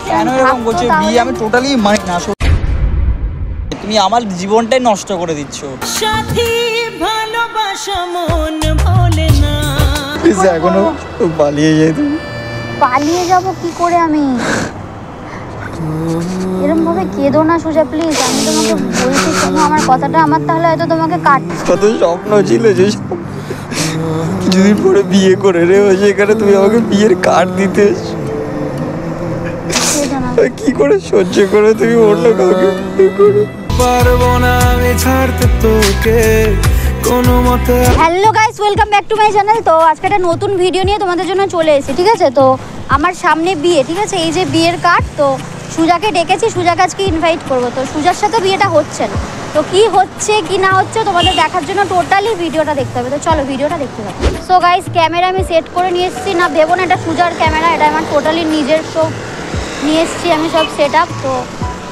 কেন এরকম করছো? বিয়ে আমি টোটালি মানি না। তুমি আমার জীবনটাই নষ্ট করে দিচ্ছ। সাথী ভালোবাসা মন ভোলে না। এখনো পালিয়ে যাই। তুমি পালিয়ে যাব কি করে? আমি এরকম ভাবে কেঁদো না সুজা, প্লিজ। আমি তোমাকে বলছি শোনো আমার কথাটা। আমার তাহলে হয়তো তোমাকে কত স্বপ্ন ছিল যে কিছুদিন পরে বিয়ে করে রে, সেখানে তুমি আমাকে বিয়ের কার্ড দিতে কি করে সহ্য করে তুমি অন্য কাউকে পারবো না আমি ছাড়তে তোকে কোনো মতে। Hello guys, welcome back to my channel. তো আজকে একটা নতুন ভিডিও নিয়ে তোমাদের জন্য চলে এসেছি, ঠিক আছে? তো আমার সামনে বিয়ে, ঠিক আছে? এই যে বিয়ের কার্ড। তো সুজাকে ডেকেছি, সুজাকে আজকে ইনভাইট করবো। তো সুজার সাথে বিয়েটা হচ্ছে না, তো কি হচ্ছে কি না হচ্ছে তোমাদের দেখার জন্য টোটালি ভিডিওটা দেখতে হবে। তো চলো ভিডিওটা দেখতে পাবো। সো গাইস, ক্যামেরা আমি সেট করে নিয়ে এসেছি। না ভেবো না এটা সুজার ক্যামেরা, এটা আমার টোটালি নিজের সব নিয়ে এসেছি আমি, সব সেট আপ। তো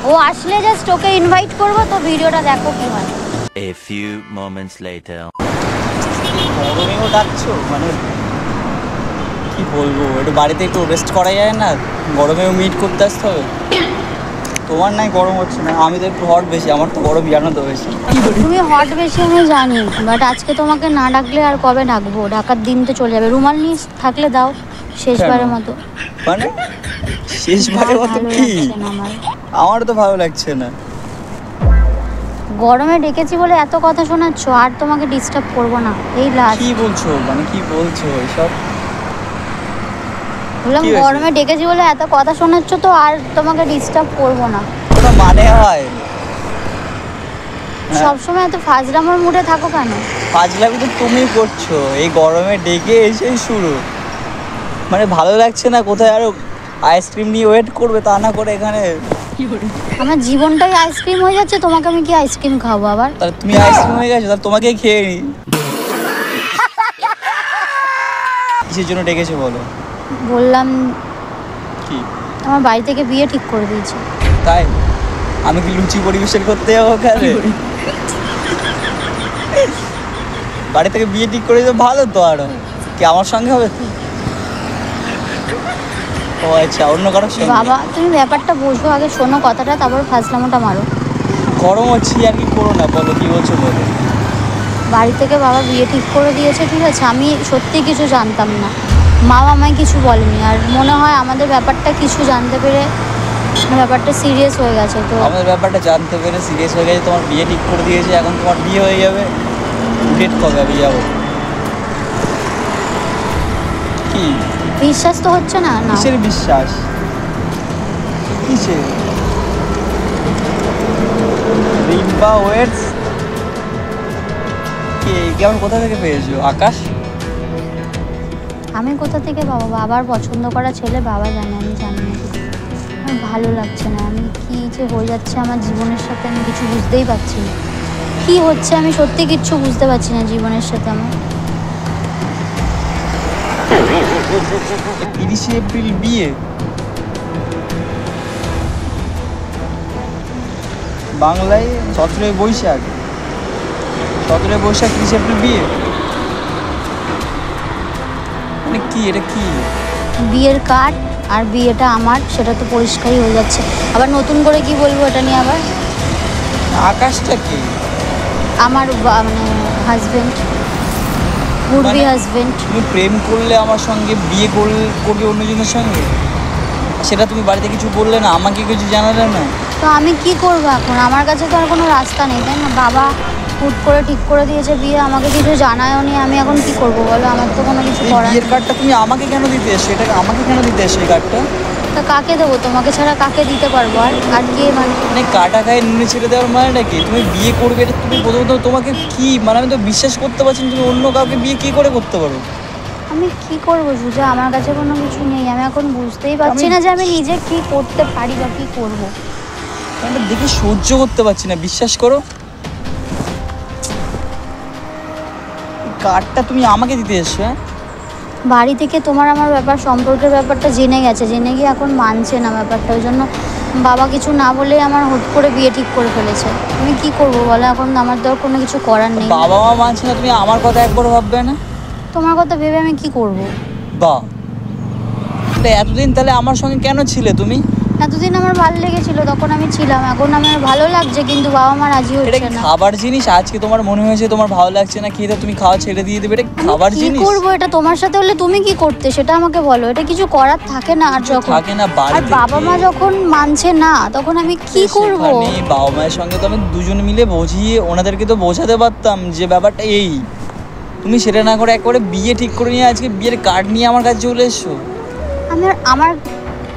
ও আসলে জাস্ট ওকে ইনভাইট করবো। তো ভিডিওটা দেখো কি হয়। A few moments later. গরমেও ডাকছো, মানে কি বলবো, একটু বাড়িতে একটু রেস্ট করা যায় না? গরমেও মিট করতে আসতে হবে। তোমার নাই গরম হচ্ছে না, আমি তো একটু হট বেশি, আমার তো গরম জানো তো বেশি। তুমি হট বেশি আমি জানি, বাট আজকে তোমাকে না ডাকলে আর কবে ডাকবো? ডাকার দিন তো চলে যাবে। রুমাল নিয়ে থাকলে দাও, শেষবারের মতো। মানে শেষবারের মতো কি? আমার তো ভালো লাগছে না। গরমে ডেকেছি বলে এত কথা শোনাচ্ছ, আর তোমাকে ডিস্টার্ব করবো না। এই লাস্ট। কি বলছো, মানে কি বলছো এসব? বললাম গরমে ডেকেছি বলে এত কথা শোনাচ্ছ, তো আর তোমাকে ডিস্টার্ব করবো না। কোনো মানে হয়? সবসময় এত ফাজলামোর মুডে থাকো কেন? ফাজলামি তো তুমি করছো, এই গরমে ডেকে এসেই শুরু। মানে ভালো লাগছে না, কোথায় আরো আইসক্রিম নিয়ে ওয়েট করবে, তা না করে এখানে আমার জীবনটাই আইসক্রিম হয়ে যাচ্ছে। তোমাকে আমি কি আইসক্রিম খাবো আবার? তাহলে তুমি আইসক্রিম হয়ে গেছো, তাহলে তোমাকেই খেয়ে নি। কিসের জন্য ডেকেছো বলো? বললাম কি? আমার বাড়ি থেকে বিয়ে ঠিক করে দিয়েছে। তাই? আমি কি লুচি পরিবেশন করতে যাবো ওখানে? বাড়ি থেকে বিয়ে ঠিক করে দিতে ভালো তো। আরো কি আমার সঙ্গে হবে তো? ও আচ্ছা, অন্য কারোর সঙ্গে। বাবা তুমি ব্যাপারটা বোঝো আগে, শোনো কথাটা, তারপর ফাজলামোটা মারো। গরম হচ্ছে আর কি করো না, বলো কি বলছো বলো। বাড়ি থেকে বাবা বিয়ে ঠিক করে দিয়েছে, ঠিক আছে? আমি সত্যি কিছু জানতাম না, মা আমায় কিছু বলেনি। আর মনে হয় আমাদের ব্যাপারটা কিছু জানতে পেরে ব্যাপারটা সিরিয়াস হয়ে গেছে। তো আমাদের ব্যাপারটা জানতে পেরে সিরিয়াস হয়ে গেছে, তোমার বিয়ে ঠিক করে দিয়েছে, এখন তোমার বিয়ে হয়ে যাবে। ডেট কবে আমি যাবো? কি বিশ্বাস তো হচ্ছে না? না কিসের বিশ্বাস? কিসের? রিম্পা ওয়েটস কে? কেমন কোথা থেকে পেয়েছো? আকাশ? আমি কোথা থেকে বাবা? বাবার পছন্দ করা ছেলে, বাবা জানে, আমি জানি না। আমার ভালো লাগছে না। আমি কি যে হয়ে যাচ্ছে আমার জীবনের সাথে, আমি কিছু বুঝতেই পারছি না। কি হচ্ছে আমি সত্যি কিচ্ছু বুঝতে পারছি না জীবনের সাথে আমার। 30 এপ্রিল বিয়ে, বাংলায় 17 বৈশাখ। 17 বৈশাখ 30 এপ্রিল বিয়ে, মানে কি এটা? কি বিয়ের কার্ড আর বিয়েটা আমার, সেটা তো পরিষ্কারই হয়ে যাচ্ছে। আবার নতুন করে কি বলবো এটা নিয়ে আবার? আকাশটা কি? আমার মানে হাজবেন্ড, মুরবি হাজবেন্ড। তুমি প্রেম করলে আমার সঙ্গে, বিয়ে করবে অন্যজনের সঙ্গে, সেটা তুমি বাড়িতে কিছু বললে না, আমাকে কিছু জানালে না। তো আমি কি করবো এখন? আমার কাছে তো আর কোনো রাস্তা নেই, তাই না? বাবা হুট করে ঠিক করে দিয়েছে বিয়ে, আমাকে কিছু জানায়ও নি। আমি এখন কি করবো বলো? আমার তো কোনো কিছু করার। বিয়ের কার্ডটা তুমি আমাকে কেন দিতে এসছো? এটা আমাকে কেন দিতে এসছো এই কার্ডটা? তা কাকে দেবো? তোমাকে ছাড়া কাকে দিতে পারবো? আর কে মানে কাটা গায়ে নুনে ছেড়ে দেওয়ার মানে নাকি? তুমি বিয়ে করবে এটা তুমি প্রথমত তোমাকে কি মানে, আমি তো বিশ্বাস করতে পারছি না তুমি অন্য কাউকে বিয়ে কি করে করতে পারো। আমি কি করবো সুজা? আমার কাছে কোনো কিছু নেই। আমি এখন বুঝতেই পারছি না যে আমি নিজে কি করতে পারি বা কি করবো। আমি দেখে সহ্য করতে পারছি না, বিশ্বাস করো। কার্ডটা তুমি আমাকে দিতে এসছো? হ্যাঁ, বাড়ি থেকে তোমার আমার ব্যাপার, সম্পর্কের ব্যাপারটা জেনে গেছে, জেনে গিয়ে এখন মানছে না ব্যাপারটা। ওই জন্য বাবা কিছু না বলেই আমার হুট করে বিয়ে ঠিক করে ফেলেছে। আমি কি করবো বলো? এখন আমার তো কোনো কিছু করার নেই। বাবা মা মানছে না, তুমি আমার কথা একবার ভাববে না? তোমার কথা ভেবে আমি কি করবো? বা এতদিন তাহলে আমার সঙ্গে কেন ছিলে তুমি? এতদিন আমার ভালো লেগেছিল, তখন আমি ছিলাম, এখন আমার ভালো লাগছে কিন্তু বাবা মা রাজি এটা হচ্ছে কি না। খাবার জিনিস? আজকে তোমার মনে হয়েছে তোমার ভালো লাগছে না, খেয়ে তুমি খাওয়া ছেড়ে দিয়ে দেবে? এটা খাবার কি জিনিস? করবো? এটা তোমার সাথে হলে তুমি কি করতে সেটা আমাকে বলো। এটা কিছু করার থাকে না। আর যখন থাকে না আর বাড়িতে, বাবা মা যখন মানছে না তখন আমি কি করব? সেখানে বাবা মায়ের সঙ্গে তো আমি দুজন মিলে বুঝিয়ে ওনাদেরকে তো বোঝাতে পারতাম যে ব্যাপারটা এই। তুমি সেটা না করে একবারে বিয়ে ঠিক করে নিয়ে আজকে বিয়ের কার্ড নিয়ে আমার কাছে চলে এসছো। আমার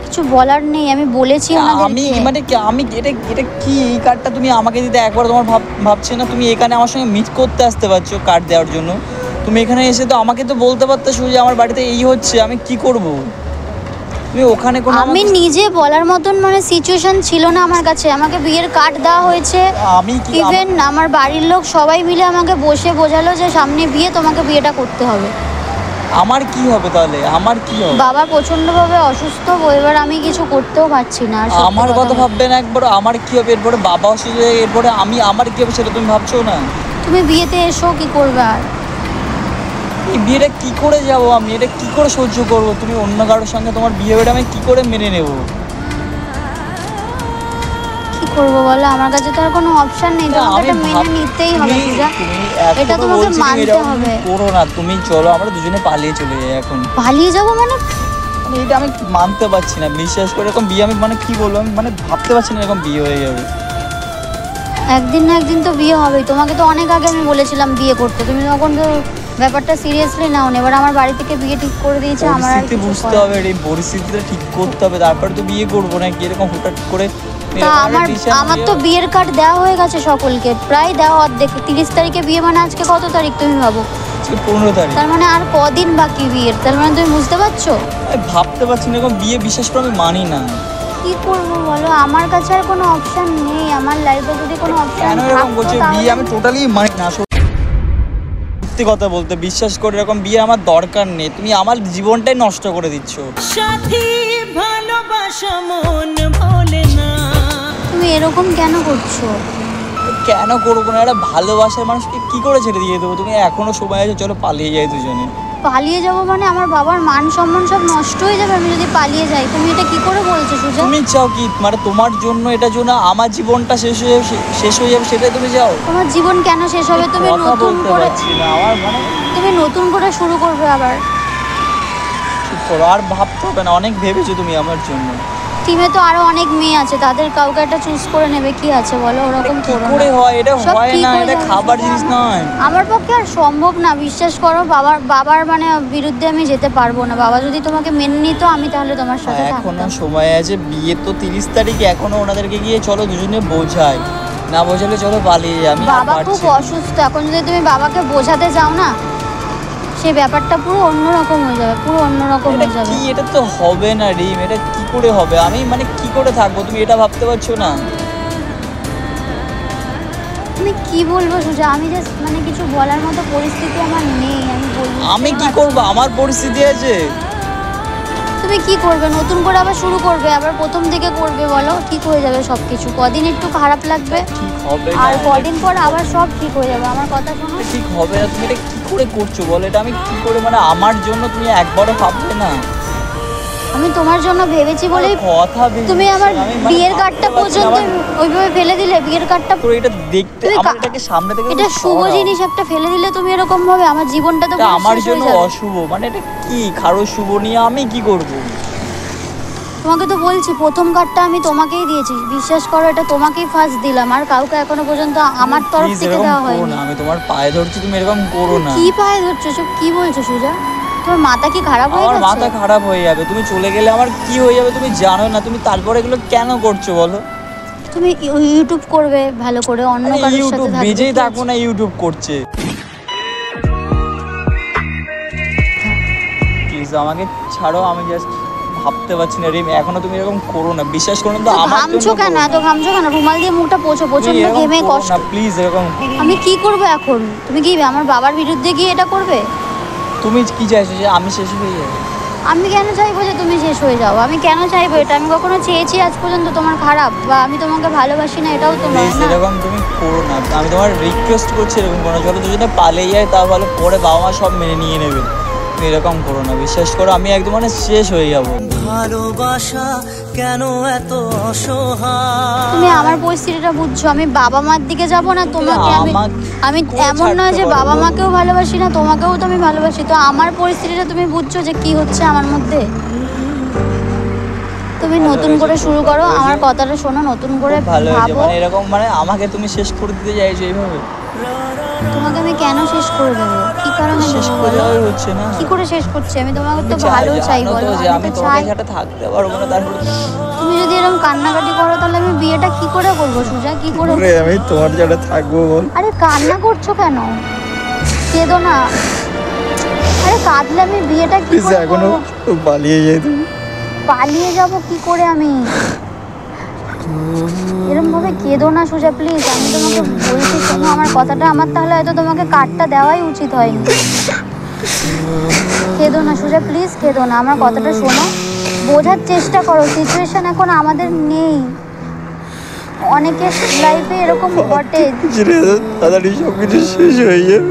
কিছু বলার নেই, আমি বলেছি আমি ওনাদেরকে। মানে আমি এটা এটা কি, এই কার্ডটা তুমি আমাকে দিতে একবার তোমার ভাবছে না? তুমি এখানে আমার সঙ্গে মিট করতে আসতে পারছো কার্ড দেওয়ার জন্য, তুমি এখানে এসে তো আমাকে তো বলতে পারতে যে আমার বাড়িতে এই হচ্ছে, আমি কি করব? তুমি ওখানে কোনো আমি নিজে বলার মতন মানে সিচুয়েশন ছিল না আমার কাছে। আমাকে বিয়ের কার্ড দেওয়া হয়েছে, আমি কি ইভেন আমার বাড়ির লোক সবাই মিলে আমাকে বসে বোঝালো যে সামনে বিয়ে, তোমাকে বিয়েটা করতে হবে। আমার কি হবে তাহলে? আমার কি হবে? বাবা প্রচন্ডভাবে অসুস্থ, এবার আমি কিছু করতেও পারছি না। আর সত্যি আমার কথা বলতে, ভাববে না একবার? আমার কি হবে এরপরে? বাবা অসুস্থ হয়ে এরপরে আমার কি হবে সেটা তুমি ভাবছো না? তুমি বিয়েতে এসো, কি করবে? আর এই বিয়েটা কি করে যাব আমি? এটা কি করে সহ্য করব? তুমি অন্য কারোর সঙ্গে তোমার বিয়ে হয়ে আমি কি করে মেনে নেব? কি করবো বলো? আমার কাছে তো আর কোনো অপশন নেই, তোমাকে এটা মেনে নিতেই হবে পূজা। এটা তোমাকে মানতে হবে। করো না তুমি, চলো আমরা দুজনে পালিয়ে চলে যাই এখন। পালিয়ে যাবো মানে? মানে এটা আমি মানতে পারছি না, বিশ্বাস করে এরকম বিয়ে আমি মানে কি বলবো, আমি মানে ভাবতে পারছি না এরকম বিয়ে হয়ে যাবে। একদিন না একদিন তো বিয়ে হবেই। তোমাকে তো অনেক আগে আমি বলেছিলাম বিয়ে করতে, তুমি তখন তো ব্যাপারটা সিরিয়াসলি নাও না। এবার আমার বাড়ি থেকে বিয়ে ঠিক করে দিয়েছে, আমার আর পরিস্থিতি কিছু বুঝতে করার হবে, এই পরিস্থিতিটা ঠিক করতে হবে, তারপরে তো বিয়ে করবো না কি এরকম হুটহাট করে। তা আমার তো বিয়ের কার্ড দেওয়া হয়ে গেছে সকলকে, প্রায় দেওয়া অর্ধেক। 30 তারিখে বিয়ে, মানে আজকে কত তারিখ তুমি ভাবো? 15 তারিখ। তার মানে আর কদিন বাকি বিয়ের, তার মানে তুমি বুঝতে পারছো? আমি ভাবতে পারছি না এরকম বিয়ে, বিশ্বাস করে আমি মানি না। কি করবো বলো? আমার কাছে আর কোনো অপশন নেই। আমার লাইফে যদি কোনো অপশন কেন এরকম থাকতো করছে? বিয়ে আমি টোটালি মানি না, সত্যি কথা বলতে। বিশ্বাস করে এরকম বিয়ে আমার দরকার নেই, তুমি আমার জীবনটাই নষ্ট করে দিচ্ছ। সাথী ভালোবাসা মন ভোলে না। তুমি এরকম কেন করছো? কেন করবো না? একটা ভালোবাসার মানুষকে কি করে ছেড়ে দিয়ে দেবো? তুমি এখনো সময় আছে, চলো পালিয়ে যাই দুজনে। পালিয়ে যাবো মানে? আমার বাবার মান সম্মান সব নষ্ট হয়ে যাবে আমি যদি পালিয়ে যাই। তুমি এটা কি করে বলছো সুজা? তুমি চাও কি মানে তোমার জন্য, এটার জন্য আমার জীবনটা শেষ হয়ে যাবে সেটাই তুমি চাও? তোমার জীবন কেন শেষ হবে? তুমি কথা নতুন বলতে করে পারছি না আমার, মানে তুমি নতুন করে শুরু করবে আবার। চুপ করো, আর ভাবতে হবে না, অনেক ভেবেছো তুমি আমার জন্য। টিমে তো আরো অনেক মেয়ে আছে, তাদের কাউকে একটা চুজ করে নেবে, কি আছে বলো? ওরকম কি করো করে না। হয়? এটা সব হয় ঠিক না, হয়ে এটা যাবে। খাবার জিনিস নয়। আমার পক্ষে আর সম্ভব না, বিশ্বাস করো। বাবার মানে বিরুদ্ধে আমি যেতে পারবো না। বাবা যদি তোমাকে মেনে নিত আমি তাহলে তোমার সাথে এখনো থাকতাম। সময় আছে, বিয়ে তো 30 তারিখে, এখনো ওনাদেরকে গিয়ে চলো দুজনে বোঝাই, না বোঝালে চলো পালিয়ে যাই। আমি আর বাবা খুব পারছি না। অসুস্থ, এখন যদি তুমি বাবাকে বোঝাতে যাও না, সেই ব্যাপারটা পুরো অন্যরকম হয়ে যাবে, পুরো অন্যরকম এটা হয়ে যাবে। কি? এটা তো হবে না রিম, এটা কি করে হবে? আমি মানে কি করে থাকবো? তুমি এটা ভাবতে পারছো না? আমি কি বলবো সুজা? আমি জাস্ট মানে কিছু বলার মতো পরিস্থিতি আমার নেই। আমি বলবো আমি কি করবো? আমার পরিস্থিতি আছে। তুমি কি করবে? নতুন করে আবার শুরু করবে, আবার প্রথম থেকে করবে? বলো, ঠিক হয়ে যাবে সব কিছু। কদিন একটু খারাপ লাগবে, ঠিক হবে না, আর কদিন পর আবার সব ঠিক হয়ে যাবে। আমার কথা শোনো। এটা ঠিক হবে না। তুমি এটা কি করে করছো বলো? এটা আমি কি করে, মানে আমার জন্য তুমি একবারও ভাববে না? আমি তোমার জন্য ভেবেছি বলেই কথা ভেবেছি, তুমি আমার আমি মানে বিয়ের ভাবতে কার্ডটা পারছি না, পর্যন্ত আমার ওইভাবে ফেলে দিলে। বিয়ের কার্ডটা করে এটা দেখতে, তুমি আমার এটাকে সামনে থেকে এটা তুমি শুভ সরাও। জিনিস একটা ফেলে দিলে তুমি এরকম ভাবে, আমার জীবনটা তো এটা পুরো আমার শেষ হয়ে জন্য যাবে। অশুভ, মানে এটা কি কারো শুভ নিয়ে আমি কি করব? তোমাকে তো বলছি প্রথম কার্ডটা আমি তোমাকেই দিয়েছি, বিশ্বাস করো। এটা তোমাকেই ফার্স্ট দিলাম, আর কাউকে এখনো পর্যন্ত আমার তরফ Please, থেকে এরকম দেওয়া করো হয়নি। না, আমি তোমার পায়ে ধরছি, তুমি এরকম করো না। কি পায়ে ধরছো? সব কি বলছো সুজা? তোমার মাথা কি খারাপ হয়ে আমার গেছে? মাথা খারাপ হয়ে যাবে, তুমি চলে গেলে আমার কি হয়ে যাবে তুমি জানো না। তুমি তারপরে এগুলো কেন করছো বলো? তুমি ইউটিউব করবে ভালো করে, অন্য আরে কারোর ইউটিউব সাথে থাকবে, বেজেই ঠিক থাকবো আছে? না, ইউটিউব করছে। প্লিজ আমাকে ছাড়ো, আমি জাস্ট ভাবতে পারছি না রিম, এখনো তুমি এরকম করো না, বিশ্বাস করো না। তো তো আমার ঘামছো জন্য কেন? এত ঘামছো কেন? রুমাল দিয়ে মুখটা পোছো, প্রচন্ড ঘেমে কষ্ট। না প্লিজ এরকম করো না। আমি কি করব এখন? তুমি কি আমার বাবার বিরুদ্ধে গিয়ে এটা করবে? তুমি কি চাইছো যে আমি শেষ হয়ে যাই? আমি কেন চাইবো যে তুমি শেষ হয়ে যাও? আমি কেন চাইবো এটা? আমি কখনো চেয়েছি আজ পর্যন্ত তোমার খারাপ, বা আমি তোমাকে ভালোবাসি না, এটাও তো নয় প্লিজ না। এরকম তুমি করো না, আমি তোমার রিকোয়েস্ট করছি এরকম করো না। চলো দুজনে পালিয়ে যাই, তাহলে পরে বাবা মা সব মেনে নিয়ে নেবে। এরকম করো না, বিশ্বাস করো আমি একদম মানে শেষ হয়ে যাবো। ভালোবাসা কেন এত অসহায়? তুমি আমার পরিস্থিতিটা বুঝছো, আমি বাবা মার দিকে যাব না তোমাকে, আমি এমন নয় যে বাবা মাকেও ভালোবাসি না, তোমাকেও তো আমি ভালোবাসি, তো আমার পরিস্থিতিটা তুমি বুঝছো যে কি হচ্ছে আমার মধ্যে। তুমি নতুন করে শুরু করো, আমার কথাটা শোনো, নতুন করে ভালো হয়েছে, ভাবো। মানে এরকম মানে আমাকে তুমি শেষ করে দিতে চাইছো এইভাবে? তোমাকে আমি কেন শেষ করে দেবো, কি কারণে শেষ দেবো করে বলো? দেওয়াই হচ্ছে না। কি করে শেষ করছি আমি? তোমাকে তো চাই, ভালো চাই জানো বলো, তো যে আমি আমি তো তোমার চাই। সাথে থাকতে পারবো না, তারপরে তুমি যদি এরকম কান্নাকাটি করো তাহলে আমি বিয়েটা কি করে করবো সুজা, কি করে? আমি তোমার সাথে থাকবো বল? আরে কান্না করছো কেন? কেঁদো না। আরে কাঁদলে আমি বিয়েটা কি করে এখনো করবো? পালিয়ে যাই তুমি। পালিয়ে যাব কি করে আমি? এরকম ভাবে কেঁদো না সুজা প্লিজ, আমি তোমাকে বলছি শোনো আমার কথাটা, আমার তাহলে হয়তো তোমাকে কার্ডটা দেওয়াই উচিত হয়নি। কেঁদো না সুজা প্লিজ, কেঁদো না, আমার কথাটা শোনো, বোঝার চেষ্টা করো, সিচুয়েশন এখন আমাদের নেই, অনেকের লাইফে এরকম ঘটে। তাড়াতাড়ি সবকিছু শেষ হয়ে যাবে।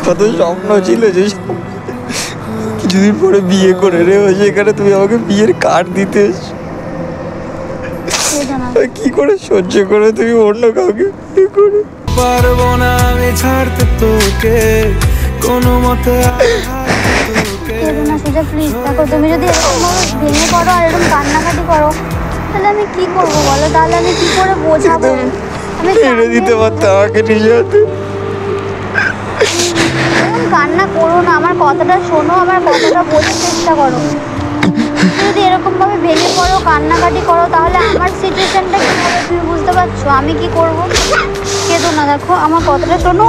কত স্বপ্ন ছিল যে কিছুদিন পরে বিয়ে করে রে, সেখানে তুমি আমাকে বিয়ের কার্ড দিতে এসছো। কেঁদো না, কি করে সহ্য করে তুমি অন্য কাউকে বিয়ে করে? পারবো না আমি ছাড়তে তোকে কোনো মতে। কেঁদো না সুজা প্লিজ। দেখো তুমি যদি এরকম ভাবে ভেঙে পড়ো আর এরকম কান্নাকাটি করো তাহলে আমি কি করবো বলো? তাহলে আমি কি করে বোঝাবো? আমি ছেড়ে দিতে পারতাম আমাকে নিজে হাতে। এরকম কান্না করো না, আমার কথাটা শোনো, আমার কথাটা বোঝার চেষ্টা করো। তুমি যদি এরকম ভাবে ভেঙে পড়ো কান্নাকাটি করো তাহলে আমার সিচুয়েশনটা কি হবে তুমি বুঝতে পারছো? আমি কি করবো? কেঁদো না, দেখো আমার কথাটা শোনো,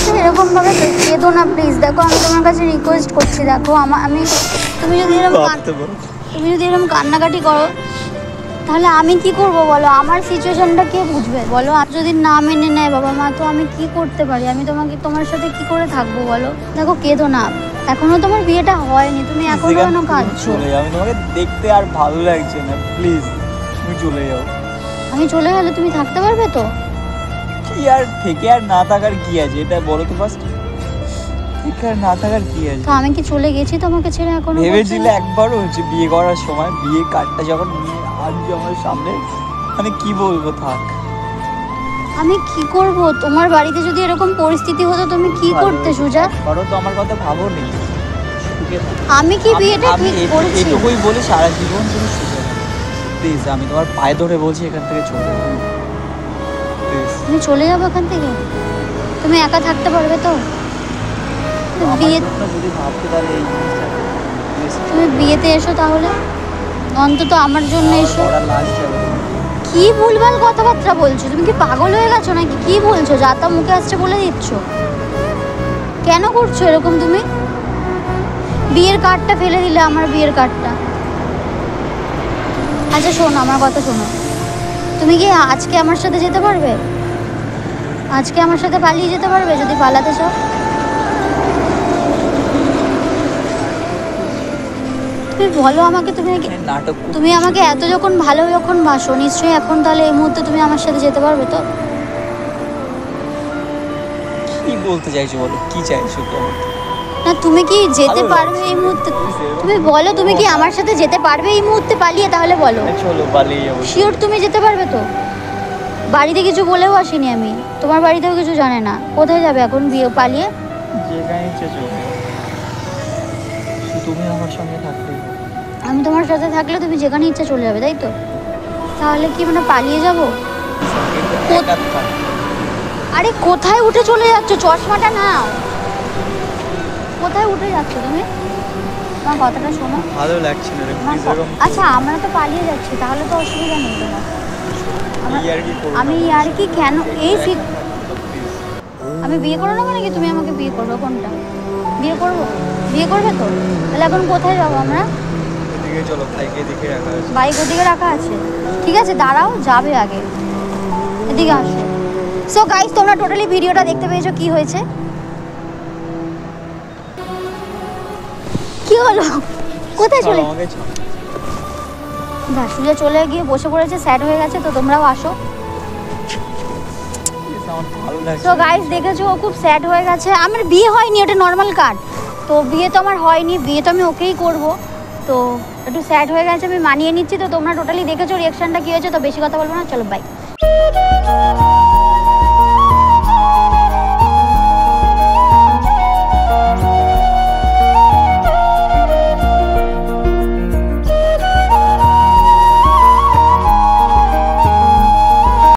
তুমি এরকম ভাবে কেঁদো না প্লিজ। দেখো আমি তোমার কাছে রিকোয়েস্ট করছি, দেখো আমি তুমি যদি এরকম কান্নাকাটি করো তাহলে আমি কি করব বলো? আমার সিচুয়েশনটা কে বুঝবে বলো? আর যদি না মেনে নেয় বাবা মা তো আমি কি করতে পারি? আমি তোমার সাথে কি করে থাকবো বলো? দেখো কেঁদো না, এখনো তোমার বিয়েটা হয়নি, তুমি এখনো কেন কাঁদছো? আমি তোমাকে দেখতে আর ভালো লাগছে না, প্লিজ তুমি চলে যাও। আমি চলে গেলে তুমি থাকতে পারবে তো? কি আর থেকে আর না থাকার কি আছে এটা বলো তো ফার্স্ট। থেকে আর না থাকার কি আছে? তো আমি কি চলে গেছি তোমাকে ছেড়ে এখনো? ভেবেছিলে একবারও হচ্ছে বিয়ে করার সময় বিয়ে কার্ডটা যখন নিয়ে আসবে আমার সামনে, মানে কি বলবো থাক। আমি কি করব? তোমার বাড়িতে যদি এরকম পরিস্থিতি হতো তুমি কি করতে সুজা? করো তো, আমার কথা ভাবো নি। আমি কি বিয়েটা ঠিক করেছি? এটুকুই বলি সারা জীবন তুমি সুখে থাকো প্লিজ। আমি তোমার পায়ে ধরে বলছি এখান থেকে চলে যাও প্লিজ। তুমি চলে যাবো এখান থেকে? তুমি একা থাকতে পারবে তো? বিয়ে যদি ভাবতে তাহলে এই জিনিসটা তুমি বিয়েতে এসো তাহলে, অন্তত আমার জন্য এসো। লাস্ট যাবে। কি ভুলভাল কথাবার্তা বলছো? তুমি কি পাগল হয়ে গেছো নাকি? কি বলছো? যা তা মুখে আসছে বলে দিচ্ছ। কেন করছো এরকম তুমি? বিয়ের কার্ডটা ফেলে দিলে, আমার বিয়ের কার্ডটা। আচ্ছা শোনো আমার কথা শোনো, তুমি কি আজকে আমার সাথে যেতে পারবে? আজকে আমার সাথে পালিয়ে যেতে পারবে যদি পালাতে চাও? তুমি বলো আমাকে, নাটক তুমি আমাকে এত যখন ভালো যখন বাসো নিশ্চয়ই এখন তাহলে এই মুহূর্তে তুমি আমার সাথে যেতে পারবে তো? কি বলতে চাইছো বলো, কি চাইছো তুমি? না তুমি কি যেতে পারবে এই মুহূর্তে? তুমি বলো তুমি কি আমার সাথে যেতে পারবে এই মুহূর্তে পালিয়ে? তাহলে বলো। চলো পালিয়ে যাবো। শিওর তুমি যেতে পারবে তো? বাড়িতে কিছু বলেও আসিনি আমি, তোমার বাড়িতেও কিছু জানে না। কোথায় যাবে এখন বিয়ে পালিয়ে? যেখানে ইচ্ছে চলে যাও। তুমি আমার সঙ্গে থাকতে হবে। আমি তোমার সাথে থাকলে তুমি যেখানে ইচ্ছা চলে যাবে তাই তো? তাহলে কি মানে পালিয়ে যাব? একা থাক। আরে কোথায় উঠে চলে যাচ্ছ? চশমাটা নাও। কোথায় উঠে যাচ্ছ তুমি? আমার কথাটা শোনো। ভালো লাগছে না রে প্লিজ এরকম। আচ্ছা আমরা তো পালিয়ে যাচ্ছি, তাহলে তো অসুবিধা নেই তোমার। ইয়ার্কি করো না। আমি আর কি কেন এই আমি বিয়ে করে নেবো নাকি তুমি আমাকে বিয়ে করবে? কোনটা বিয়ে করবো? বিয়ে করবে তো? তাহলে এখন কোথায় যাবো আমরা? এদিকে চলো, বাইকে দেখে রাখা আছে। বাইক ওদিকে রাখা আছে, ঠিক আছে দাঁড়াও, যাবে আগে, এদিকে আসো। সো গাইস তোমরা টোটালি ভিডিওটা দেখতে পেয়েছো কি হয়েছে। কি হলো? কোথায় চলে? আমাকে চলো। সুজা চলে গিয়ে বসে পড়েছে, স্যাড হয়ে গেছে, তো তোমরাও আসো। আমার ভালো লাগছে। তো গাইস দেখেছো ও খুব স্যাড হয়ে গেছে। আমার বিয়ে হয়নি, ওটা নর্মাল কাট। তো বিয়ে তো আমার হয়নি, বিয়ে তো আমি ওকেই করব। তো একটু স্যাড হয়ে গেছে, আমি মানিয়ে নিচ্ছি। তো তোমরা টোটালি দেখেছো রিয়াকশনটা কী হয়েছে। তো বেশি কথা বলবো না, চলো বাই।